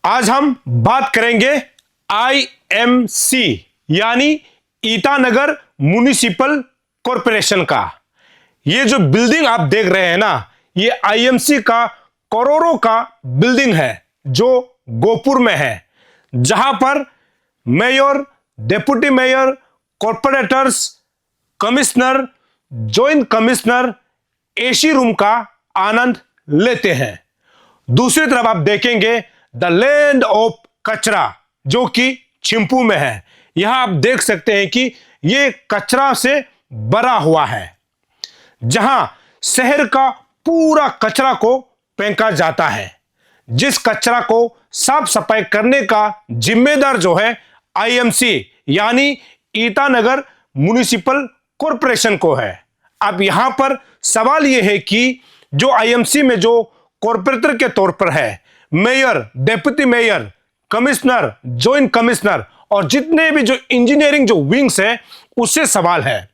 आज हम बात करेंगे आईएमसी यानी ईटानगर म्युनिसिपल कॉरपोरेशन का। ये जो बिल्डिंग आप देख रहे हैं ना, ये आईएमसी का करोड़ों का बिल्डिंग है जो गोपुर में है, जहां पर mayor, deputy mayor, corporators, commissioner, joint commissioner AC room का आनंद लेते हैं। दूसरी तरफ आप देखेंगे द लैंड ऑफ कचरा, जो कि चिंपू में है। यहां आप देख सकते हैं कि यह कचरा से भरा हुआ है, जहां शहर का पूरा कचरा को फेंका जाता है। जिस कचरा को साफ सफाई करने का जिम्मेदार जो है आईएमसी यानी ईटानगर म्युनिसिपल कॉरपोरेशन को है। अब यहां पर सवाल यह है कि जो आईएमसी में जो कॉर्पोरेटर के तौर पर है, mayor, deputy mayor, commissioner, joint commissioner और जितने भी जो इंजीनियरिंग जो विंग्स है, उससे सवाल है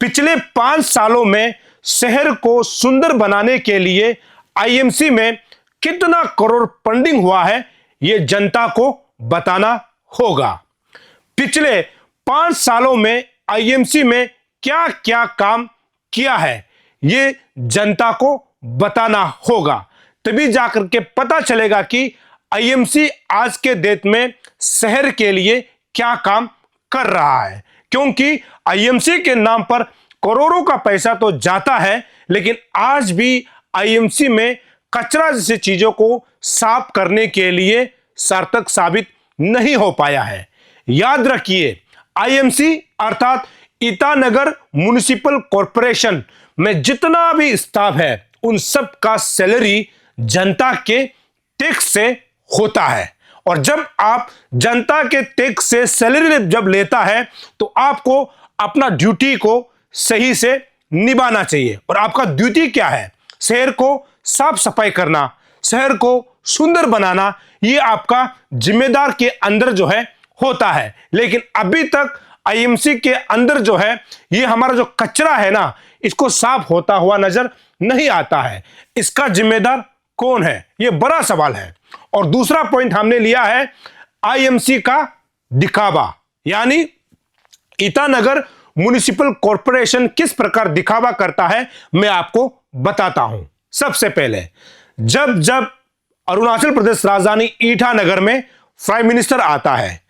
पिछले 5 सालों में शहर को सुंदर बनाने के लिए आईएमसी में कितना करोड़ फंडिंग हुआ है, यह जनता को बताना होगा। पिछले 5 सालों में आईएमसी में क्या क्या काम किया है, यह जनता को बताना होगा। तभी जाकर के पता चलेगा कि आईएमसी आज के डेट में शहर के लिए क्या काम कर रहा है। क्योंकि आईएमसी के नाम पर करोड़ों का पैसा तो जाता है, लेकिन आज भी आईएमसी में कचरा जैसी चीजों को साफ करने के लिए सार्थक साबित नहीं हो पाया है। याद रखिए, आईएमसी अर्थात ईटानगर म्युनिसिपल कॉरपोरेशन में जितना भी स्टाफ है, उन सब का सैलरी जनता के टैक्स से होता है। और जब आप जनता के टैक्स से सैलरी जब लेता है, तो आपको अपना ड्यूटी को सही से निभाना चाहिए। और आपका ड्यूटी क्या है? शहर को साफ सफाई करना, शहर को सुंदर बनाना, ये आपका जिम्मेदार के अंदर जो है होता है। लेकिन अभी तक आईएमसी के अंदर जो है, ये हमारा जो कचरा है ना, इसको साफ होता हुआ नजर नहीं आता है। इसका जिम्मेदार कौन है? यह बड़ा सवाल है। और दूसरा पॉइंट हमने लिया है आईएमसी का दिखावा, यानी ईटानगर म्युनिसिपल कॉरपोरेशन किस प्रकार दिखावा करता है, मैं आपको बताता हूं। सबसे पहले जब जब अरुणाचल प्रदेश राजधानी ईटानगर में प्राइम मिनिस्टर आता है,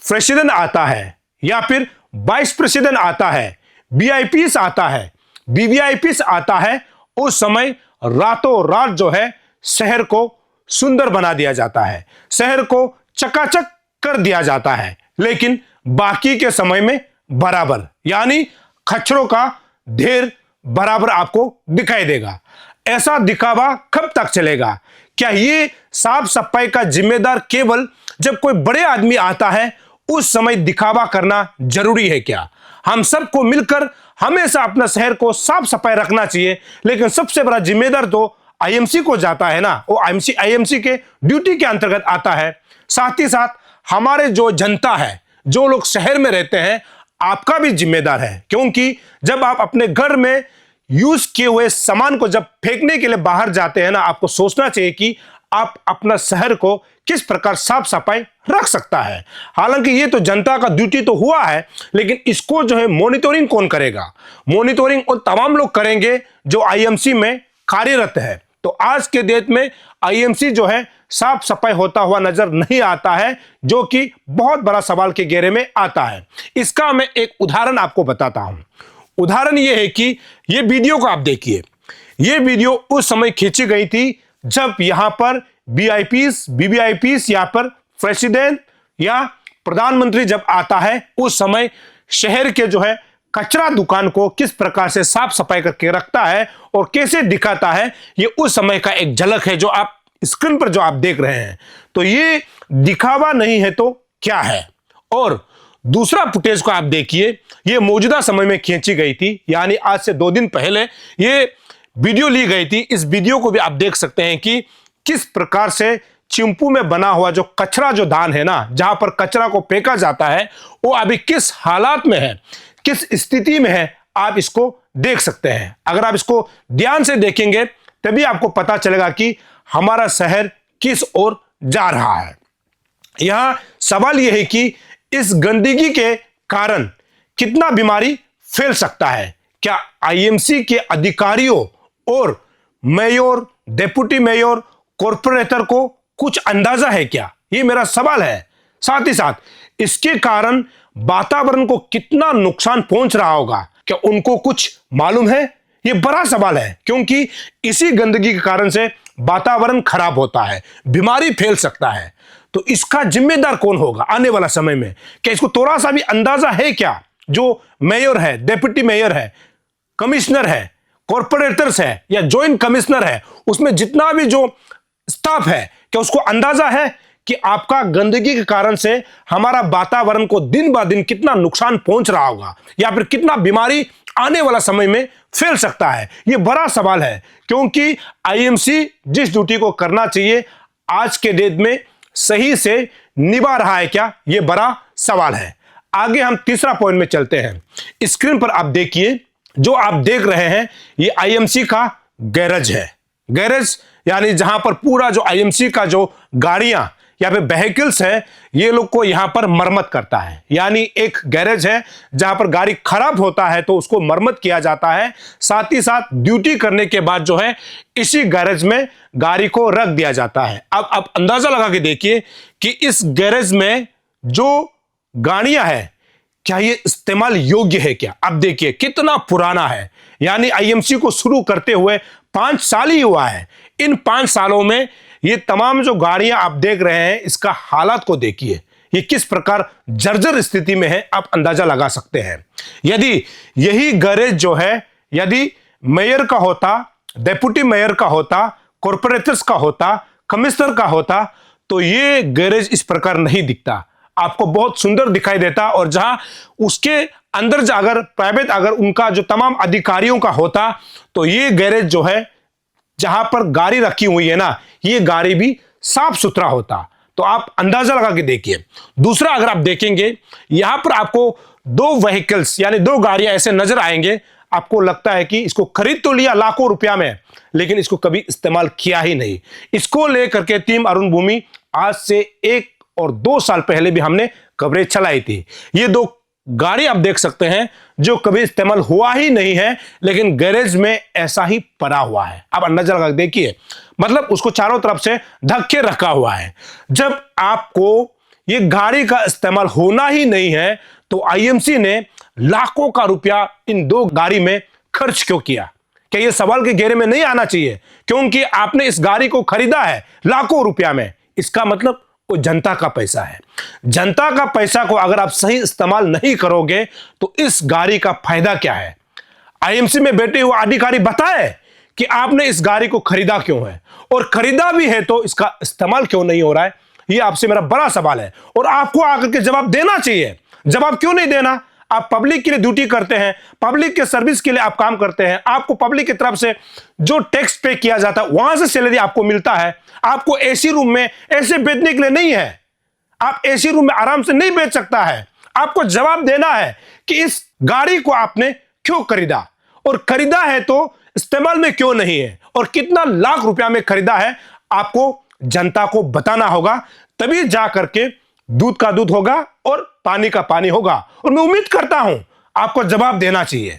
प्रेसिडेंट आता है, या फिर वाइस प्रेसिडेंट आता है, वीआईपीस आता है, वीवीआईपीस आता है, उस समय रातों रात जो है शहर को सुंदर बना दिया जाता है, शहर को चकाचक कर दिया जाता है। लेकिन बाकी के समय में बराबर, यानी कचरों का ढेर बराबर आपको दिखाई देगा। ऐसा दिखावा कब तक चलेगा? क्या ये साफ सफाई का जिम्मेदार केवल जब कोई बड़े आदमी आता है उस समय दिखावा करना जरूरी है क्या? हम सबको मिलकर हमेशा अपना शहर को साफ सफाई रखना चाहिए, लेकिन सबसे बड़ा जिम्मेदार तो आईएमसी को जाता है ना, वो आईएमसी के ड्यूटी के अंतर्गत आता है। साथ ही साथ हमारे जो जनता है, जो लोग शहर में रहते हैं, आपका भी जिम्मेदार है। क्योंकि जब आप अपने घर में यूज किए हुए सामान को जब फेंकने के लिए बाहर जाते हैं ना, आपको सोचना चाहिए कि आप अपना शहर को किस प्रकार साफ सफाई रख सकता है। हालांकि ये तो जनता का ड्यूटी तो हुआ है, लेकिन इसको जो है मॉनिटरिंग कौन करेगा? मॉनिटरिंग उन तमाम लोग करेंगे जो आईएमसी में कार्यरत है। तो आज के डेट में आईएमसी जो है साफ सफाई होता हुआ नजर नहीं आता है, जो कि बहुत बड़ा सवाल के घेरे में आता है। इसका मैं एक उदाहरण आपको बताता हूं। उदाहरण यह है कि यह वीडियो को आप देखिए। यह वीडियो उस समय खींची गई थी जब यहां पर वीआईपीस, वीवीआईपीस या पर प्रेसिडेंट या प्रधानमंत्री जब आता है, उस समय शहर के जो है कचरा दुकान को किस प्रकार से साफ सफाई करके रखता है और कैसे दिखाता है, ये उस समय का एक झलक है जो आप स्क्रीन पर जो आप देख रहे हैं। तो ये दिखावा नहीं है तो क्या है? और दूसरा फुटेज को आप देखिए, ये मौजूदा समय में खींची गई थी, यानी आज से 2 दिन पहले ये वीडियो ली गई थी। इस वीडियो को भी आप देख सकते हैं कि किस प्रकार से चिंपू में बना हुआ जो कचरा जो दान है ना, जहां पर कचरा को फेंका जाता है, वो अभी किस हालात में है, किस स्थिति में है, आप इसको देख सकते हैं। अगर आप इसको ध्यान से देखेंगे तभी आपको पता चलेगा कि हमारा शहर किस ओर जा रहा है। यहां सवाल यह है कि इस गंदगी के कारण कितना बीमारी फैल सकता है। क्या आईएमसी के अधिकारियों और मेयर, डेप्यूटी मेयर, कॉर्पोरेटर को कुछ अंदाजा है क्या? यह मेरा सवाल है। साथ ही साथ इसके कारण वातावरण को कितना नुकसान पहुंच रहा होगा, क्या उनको कुछ मालूम है? यह बड़ा सवाल है, क्योंकि इसी गंदगी के कारण से वातावरण खराब होता है, बीमारी फैल सकता है। तो इसका जिम्मेदार कौन होगा आने वाला समय में? क्या इसको थोड़ा सा भी अंदाजा है क्या? जो मेयर है, डेप्यूटी मेयर है, कमिश्नर है, कॉर्पोरेटर्स है या जॉइंट कमिश्नर है, उसमें जितना भी जो स्टाफ है, क्या उसको अंदाजा है कि आपका गंदगी के कारण से हमारा वातावरण को दिन ब दिन कितना नुकसान पहुंच रहा होगा, या फिर कितना बीमारी आने वाला समय में फैल सकता है? यह बड़ा सवाल है, क्योंकि आईएमसी जिस ड्यूटी को करना चाहिए आज के डेट में सही से निभा रहा है क्या? यह बड़ा सवाल है। आगे हम तीसरा पॉइंट में चलते हैं। स्क्रीन पर आप देखिए, जो आप देख रहे हैं ये आईएमसी का गैरेज है। गैरेज यानी जहां पर पूरा जो आईएमसी का जो गाड़ियां या फिर व्हीकल्स है, ये लोग को यहां पर मरम्मत करता है। यानी एक गैरेज है जहां पर गाड़ी खराब होता है तो उसको मरम्मत किया जाता है। साथ ही साथ ड्यूटी करने के बाद जो है इसी गैरेज में गाड़ी को रख दिया जाता है। अब आप अंदाजा लगा के देखिए कि इस गैरेज में जो गाड़ियां हैं क्या ये इस्तेमाल योग्य है क्या? अब देखिए कितना पुराना है। यानी आईएमसी को शुरू करते हुए 5 साल ही हुआ है। इन 5 सालों में ये तमाम जो गाड़ियां आप देख रहे हैं, इसका हालात को देखिए, ये किस प्रकार जर्जर स्थिति में है, आप अंदाजा लगा सकते हैं। यदि यही गैरेज जो है, यदि मेयर का होता, डेप्यूटी मेयर का होता, कॉर्पोरेटर्स का होता, कमिश्नर का होता, तो ये गैरेज इस प्रकार नहीं दिखता, आपको बहुत सुंदर दिखाई देता। और जहां उसके अंदर अगर प्राइवेट अगर उनका जो तमाम अधिकारियों का होता, तो ये गैरेज जो है जहां पर गाड़ी रखी हुई है ना, ये गाड़ी भी साफ सुथरा होता। तो आप अंदाजा लगा के देखिए। दूसरा, अगर आप देखेंगे यहां पर आपको 2 व्हीकल्स यानी 2 गाड़ियां ऐसे नजर आएंगे, आपको लगता है कि इसको खरीद तो लिया लाखों रुपया में, लेकिन इसको कभी इस्तेमाल किया ही नहीं। इसको लेकर के टीम अरुण भूमि आज से 1 और 2 साल पहले भी हमने कवरेज चलाई थी। ये 2 गाड़ी आप देख सकते हैं जो कभी इस्तेमाल हुआ ही नहीं है, लेकिन गैरेज में ऐसा ही पड़ा हुआ है। आप अंदाजा लगा देखिए, मतलब उसको चारों तरफ से ढक के रखा हुआ है। जब आपको ये गाड़ी का इस्तेमाल होना ही नहीं है, तो आईएमसी ने लाखों का रुपया इन 2 गाड़ी में खर्च क्यों किया? क्या ये सवाल के घेरे में नहीं आना चाहिए? क्योंकि आपने इस गाड़ी को खरीदा है लाखों रुपया में, इसका मतलब वो जनता का पैसा है। जनता का पैसा को अगर आप सही इस्तेमाल नहीं करोगे तो इस गाड़ी का फायदा क्या है? आईएमसी में बैठे हुए अधिकारी बताए कि आपने इस गाड़ी को खरीदा क्यों है, और खरीदा भी है तो इसका इस्तेमाल क्यों नहीं हो रहा है? ये आपसे मेरा बड़ा सवाल है, और आपको आकर के जवाब देना चाहिए। जवाब क्यों नहीं देना? आप पब्लिक के लिए ड्यूटी करते हैं, पब्लिक के सर्विस के लिए आप काम करते हैं, आपको पब्लिक की तरफ से जो टैक्स पे किया जाता है वहां से सैलरी आपको मिलता है। आपको एसी रूम में ऐसे बैठने के लिए नहीं है, आप एसी रूम में आराम से नहीं बैठ सकता है। आपको जवाब देना है कि इस गाड़ी को आपने क्यों खरीदा, और खरीदा है तो इस्तेमाल में क्यों नहीं है, और कितना लाख रुपया में खरीदा है, आपको जनता को बताना होगा। तभी जा करके दूध का दूध होगा और पानी का पानी होगा। और मैं उम्मीद करता हूं आपको जवाब देना चाहिए।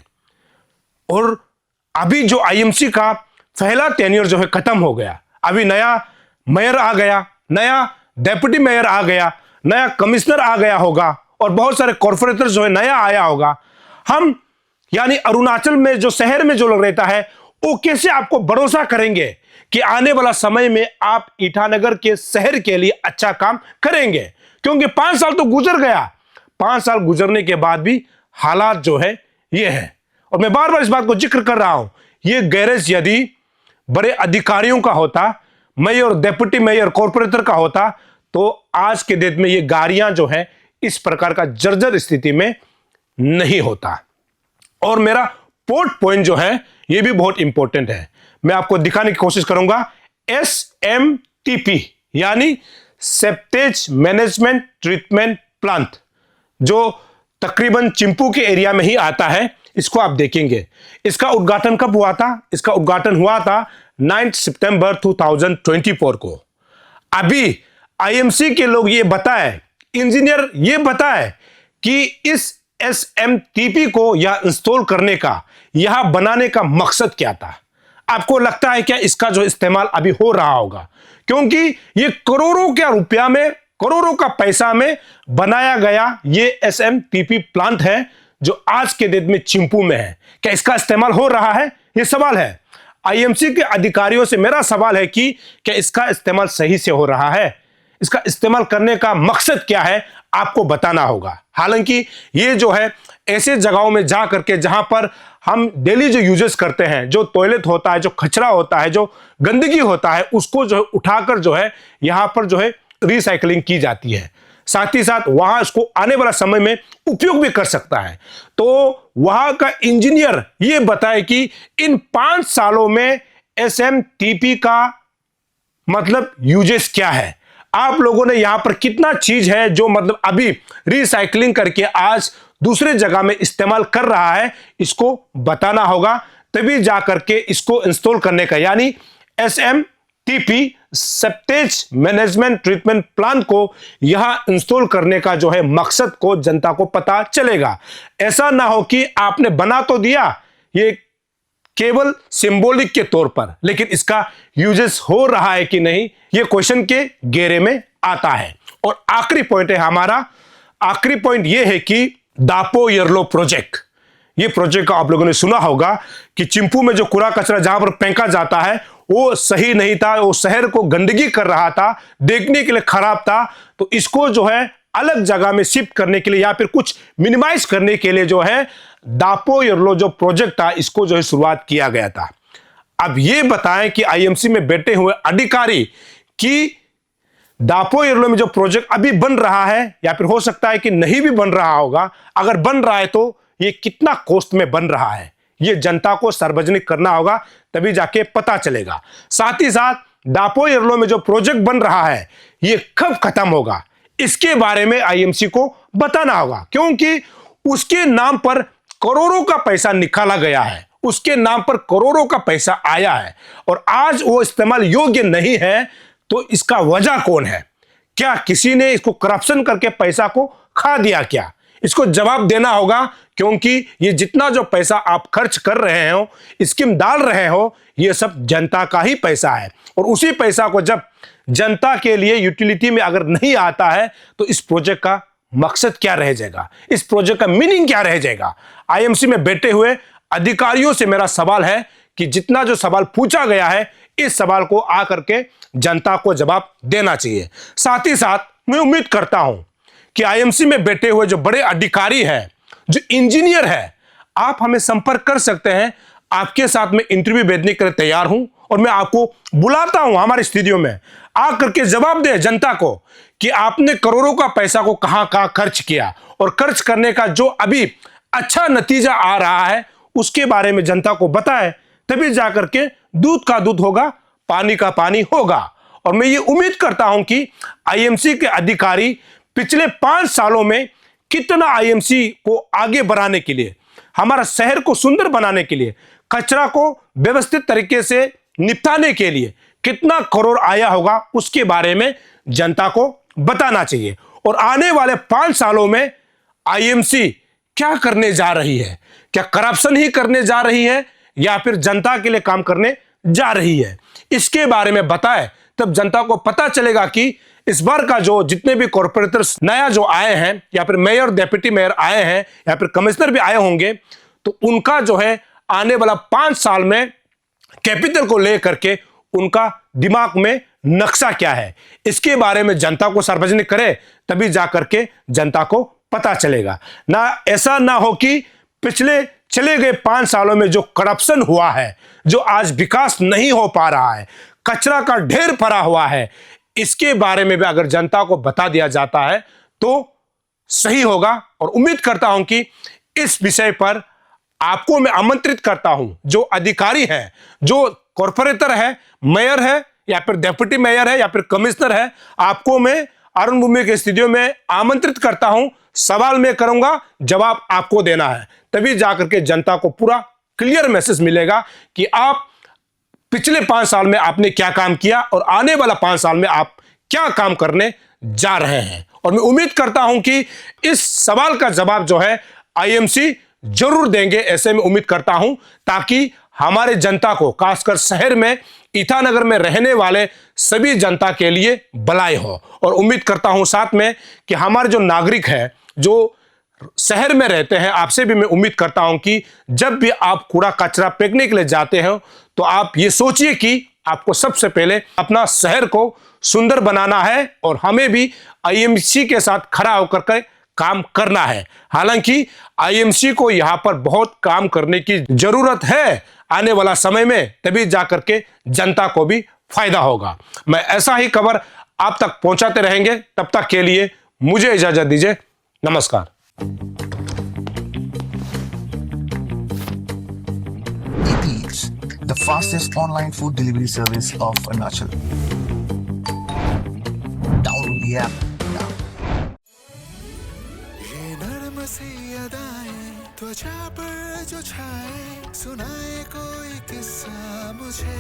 और अभी जो आईएमसी का पहला टेन्योर जो है खत्म हो गया, अभी नया मेयर आ गया, नया डेप्यूटी मेयर आ गया, नया कमिश्नर आ गया होगा, और बहुत सारे कॉर्पोरेटर जो है नया आया होगा। हम यानी अरुणाचल में जो शहर में जो लोग रहता है, वो कैसे आपको भरोसा करेंगे कि आने वाला समय में आप ईटानगर के शहर के लिए अच्छा काम करेंगे? क्योंकि 5 साल तो गुजर गया, 5 साल गुजरने के बाद भी हालात जो है ये है। और मैं बार बार इस बात को जिक्र कर रहा हूं, ये गैरेज यदि बड़े अधिकारियों का होता, मेयर, डेप्यूटी मेयर, कॉर्पोरेटर का होता, तो आज के डेट में ये गाड़ियां जो है इस प्रकार का जर्जर स्थिति में नहीं होता। और मेरा फोर्थ पॉइंट जो है ये भी बहुत इंपॉर्टेंट है, मैं आपको दिखाने की कोशिश करूंगा। SMTP यानी सेप्टेज मैनेजमेंट ट्रीटमेंट प्लांट, जो तकरीबन चिंपू के एरिया में ही आता है, इसको आप देखेंगे। इसका उद्घाटन कब हुआ था? इसका उद्घाटन हुआ था 9 सितंबर 2024 को। अभी आईएमसी के लोग ये बताए, इंजीनियर ये बताए कि इस एसएमटीपी को या इंस्टॉल करने का, यहां बनाने का मकसद क्या था। आपको लगता है क्या इसका जो इस्तेमाल अभी हो रहा होगा? क्योंकि ये करोड़ों के रुपया में, करोड़ों का पैसा में बनाया गया ये एसएमटीपी प्लांट है जो आज के डेट में चिंपू में है। क्या इसका इस्तेमाल हो रहा है? ये सवाल है। आईएमसी के अधिकारियों से मेरा सवाल है कि क्या इसका इस्तेमाल सही से हो रहा है? इसका इस्तेमाल करने का मकसद क्या है, आपको बताना होगा। हालांकि ये जो है ऐसे जगहों में जा करके जहां पर हम डेली जो यूजेस करते हैं, जो टॉयलेट होता है, जो कचरा होता है, जो गंदगी होता है, उसको जो है उठाकर जो है यहां पर जो है रिसाइकलिंग की जाती है। साथ ही साथ वहां इसको आने वाला समय में उपयोग भी कर सकता है। तो वहां का इंजीनियर ये बताए कि इन 5 सालों में एसएमटीपी का मतलब यूजेस क्या है, आप लोगों ने यहां पर कितना चीज है जो मतलब अभी रिसाइकलिंग करके आज दूसरे जगह में इस्तेमाल कर रहा है, इसको बताना होगा। तभी जाकर के इसको इंस्टॉल करने का, यानी SMTP septage management treatment plant को यहां इंस्टॉल करने का जो है मकसद को जनता को पता चलेगा। ऐसा ना हो कि आपने बना तो दिया ये केवल सिंबॉलिक के तौर पर, लेकिन इसका यूजेस हो रहा है कि नहीं, ये क्वेश्चन के घेरे में आता है। और आखिरी पॉइंट है हमारा, आखिरी पॉइंट ये है कि दापो येरलो प्रोजेक्ट, ये प्रोजेक्ट का आप लोगों ने सुना होगा कि चिंपू में जो कूड़ा कचरा जहां पर फेंका जाता है वो सही नहीं था, वो शहर को गंदगी कर रहा था, देखने के लिए खराब था। तो इसको जो है अलग जगह में शिफ्ट करने के लिए या फिर कुछ मिनिमाइज करने के लिए जो है दापो येरलो जो प्रोजेक्ट था, इसको जो है शुरुआत किया गया था। अब ये बताएं कि आईएमसी में बैठे हुए अधिकारी कि दापो येरलो में जो प्रोजेक्ट अभी बन रहा है या फिर हो सकता है कि नहीं भी बन रहा होगा, अगर बन रहा है तो ये कितना कॉस्ट में बन रहा है, ये जनता को सार्वजनिक करना होगा, तभी जाके पता चलेगा। साथ ही साथ दापो येरलो में जो प्रोजेक्ट बन रहा है ये कब खत्म होगा, इसके बारे में आईएमसी को बताना होगा, क्योंकि उसके नाम पर करोड़ों का पैसा निकाला गया है, उसके नाम पर करोड़ों का पैसा आया है और आज वो इस्तेमाल योग्य नहीं है। तो इसका वजह कौन है? क्या किसी ने इसको करप्शन करके पैसा को खा दिया क्या? इसको जवाब देना होगा, क्योंकि ये जितना जो पैसा आप खर्च कर रहे हो, स्कीम डाल रहे हो, ये सब जनता का ही पैसा है। और उसी पैसा को जब जनता के लिए यूटिलिटी में अगर नहीं आता है तो इस प्रोजेक्ट का मकसद क्या रह जाएगा, इस प्रोजेक्ट का मीनिंग क्या रह जाएगा। आईएमसी में बैठे हुए अधिकारियों से मेरा सवाल है कि जितना जो सवाल पूछा गया है, इस सवाल को आकर के जनता को जवाब देना चाहिए। साथ ही साथ मैं उम्मीद करता हूं कि आईएमसी में बैठे हुए जो बड़े अधिकारी हैं, जो इंजीनियर है, आप हमें संपर्क कर सकते हैं। आपके साथ में इंटरव्यू भेजने के लिए तैयार हूं और मैं आपको बुलाता हूं हमारे स्टूडियो में, आकर के जवाब दे जनता को कि आपने करोड़ों का पैसा को कहां कहां खर्च किया और खर्च करने का जो अभी अच्छा नतीजा आ रहा है उसके बारे में जनता को बताए, तभी जाकर के दूध का दूध होगा, पानी का पानी होगा। और मैं ये उम्मीद करता हूं कि आईएमसी के अधिकारी पिछले 5 सालों में कितना आईएमसी को आगे बढ़ाने के लिए, हमारा शहर को सुंदर बनाने के लिए, कचरा को व्यवस्थित तरीके से निपटाने के लिए कितना करोड़ आया होगा, उसके बारे में जनता को बताना चाहिए। और आने वाले 5 सालों में आईएमसी क्या करने जा रही है, क्या करप्शन ही करने जा रही है या फिर जनता के लिए काम करने जा रही है, इसके बारे में बताएं, तब जनता को पता चलेगा कि इस बार का जो जितने भी कॉर्पोरेटर्स नया जो आए हैं या फिर मेयर, डेप्यूटी मेयर आए हैं या फिर कमिश्नर भी आए होंगे, तो उनका जो है आने वाला 5 साल में कैपिटल को लेकर के उनका दिमाग में नक्शा क्या है, इसके बारे में जनता को सार्वजनिक करे, तभी जाकर के जनता को पता चलेगा। ना ऐसा ना हो कि पिछले चले गए 5 सालों में जो करप्शन हुआ है, जो आज विकास नहीं हो पा रहा है, कचरा का ढेर पड़ा हुआ है, इसके बारे में भी अगर जनता को बता दिया जाता है तो सही होगा। और उम्मीद करता हूं कि इस विषय पर आपको मैं आमंत्रित करता हूं, जो अधिकारी है, जो कॉर्पोरेटर है, मेयर है या फिर डेप्यूटी मेयर है या फिर कमिश्नर है, आपको मैं अरुण भूमि के स्टूडियो में आमंत्रित करता हूं। सवाल मैं करूंगा, जवाब आपको देना है, तभी जाकर के जनता को पूरा क्लियर मैसेज मिलेगा कि आप पिछले 5 साल में आपने क्या काम किया और आने वाला 5 साल में आप क्या काम करने जा रहे हैं। और मैं उम्मीद करता हूं कि इस सवाल का जवाब जो है आईएमसी जरूर देंगे, ऐसे में उम्मीद करता हूं, ताकि हमारे जनता को, खासकर शहर में ईटानगर में रहने वाले सभी जनता के लिए भलाई हो। और उम्मीद करता हूं साथ में कि हमारे जो नागरिक हैं, जो शहर में रहते हैं, आपसे भी मैं उम्मीद करता हूं कि जब भी आप कूड़ा कचरा फेंकने के लिए जाते हो तो आप ये सोचिए कि आपको सबसे पहले अपना शहर को सुंदर बनाना है और हमें भी आईएमसी के साथ खड़ा होकर के काम करना है। हालांकि आईएमसी को यहां पर बहुत काम करने की जरूरत है आने वाला समय में, तभी जाकर के जनता को भी फायदा होगा। मैं ऐसा ही खबर आप तक पहुंचाते रहेंगे। तब तक के लिए मुझे इजाजत दीजिए। नमस्कार। Eats, the fastest online food delivery service of Arunachal. Download the app now. ये नर्म सी अदाएं त्वचा पर जो छाए, सुनाए कोई किस्सा मुझे।